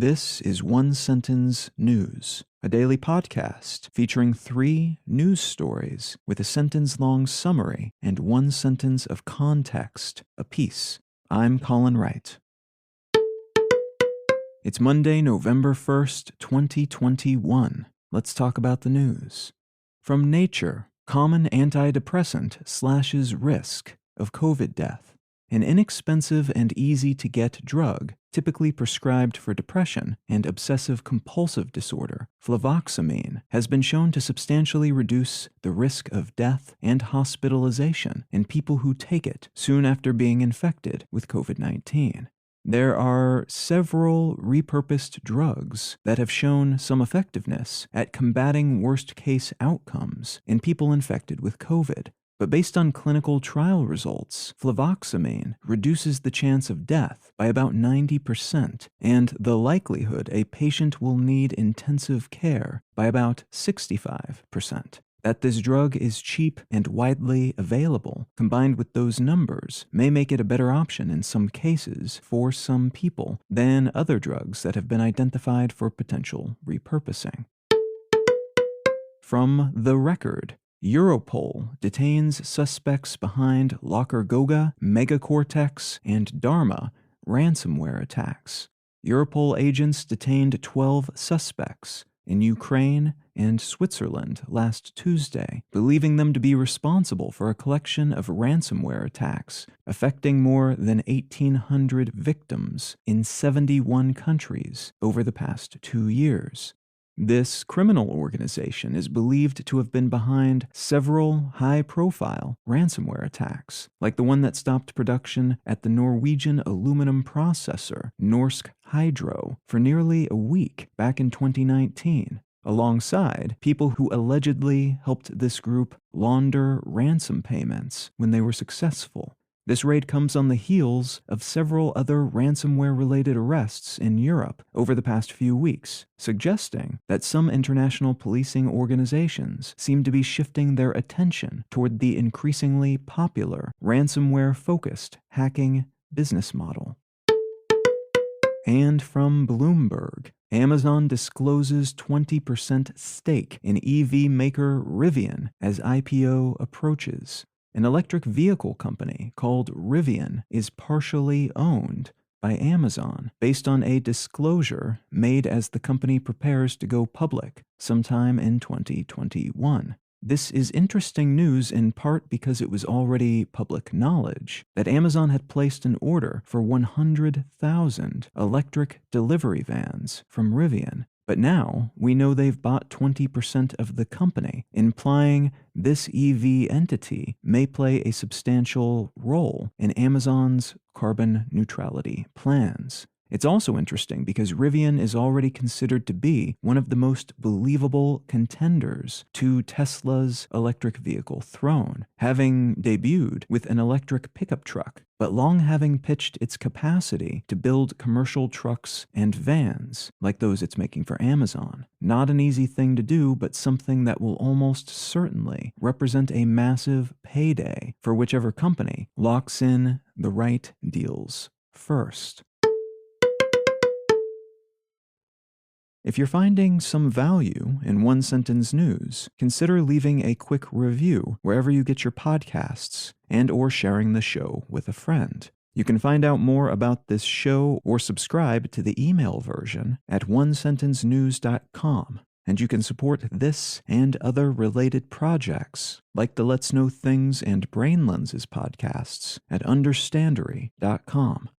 This is One Sentence News, a daily podcast featuring 3 news stories with a sentence-long summary and 1 sentence of context apiece. I'm Colin Wright. It's Monday, November 1st, 2021. Let's talk about the news. From Nature, common antidepressant slashes risk of COVID death. An inexpensive and easy-to-get drug, typically prescribed for depression and obsessive-compulsive disorder, Flavoxamine, has been shown to substantially reduce the risk of death and hospitalization in people who take it soon after being infected with COVID-19. There are several repurposed drugs that have shown some effectiveness at combating worst-case outcomes in people infected with COVID. But based on clinical trial results, Flavoxamine reduces the chance of death by about 90% and the likelihood a patient will need intensive care by about 65%. That this drug is cheap and widely available, combined with those numbers, may make it a better option in some cases for some people than other drugs that have been identified for potential repurposing. From The Record, Europol detains suspects behind Locker Goga, Megacortex, and Dharma ransomware attacks. Europol agents detained 12 suspects in Ukraine and Switzerland last Tuesday, believing them to be responsible for a collection of ransomware attacks affecting more than 1,800 victims in 71 countries over the past 2 years. This criminal organization is believed to have been behind several high-profile ransomware attacks, like the one that stopped production at the Norwegian aluminum processor Norsk Hydro for nearly a week back in 2019, alongside people who allegedly helped this group launder ransom payments when they were successful. This raid comes on the heels of several other ransomware-related arrests in Europe over the past few weeks, suggesting that some international policing organizations seem to be shifting their attention toward the increasingly popular ransomware-focused hacking business model. And from Bloomberg, Amazon discloses 20% stake in EV maker Rivian as IPO approaches. An electric vehicle company called Rivian is partially owned by Amazon based on a disclosure made as the company prepares to go public sometime in 2021. This is interesting news in part because it was already public knowledge that Amazon had placed an order for 100,000 electric delivery vans from Rivian. But now we know they've bought 20% of the company, implying this EV entity may play a substantial role in Amazon's carbon neutrality plans. It's also interesting because Rivian is already considered to be one of the most believable contenders to Tesla's electric vehicle throne, having debuted with an electric pickup truck, but long having pitched its capacity to build commercial trucks and vans like those it's making for Amazon. Not an easy thing to do, but something that will almost certainly represent a massive payday for whichever company locks in the right deals first. If you're finding some value in One Sentence News, consider leaving a quick review wherever you get your podcasts and/or sharing the show with a friend. You can find out more about this show or subscribe to the email version at onesentencenews.com, and you can support this and other related projects like the Let's Know Things and Brain Lenses podcasts at understandery.com.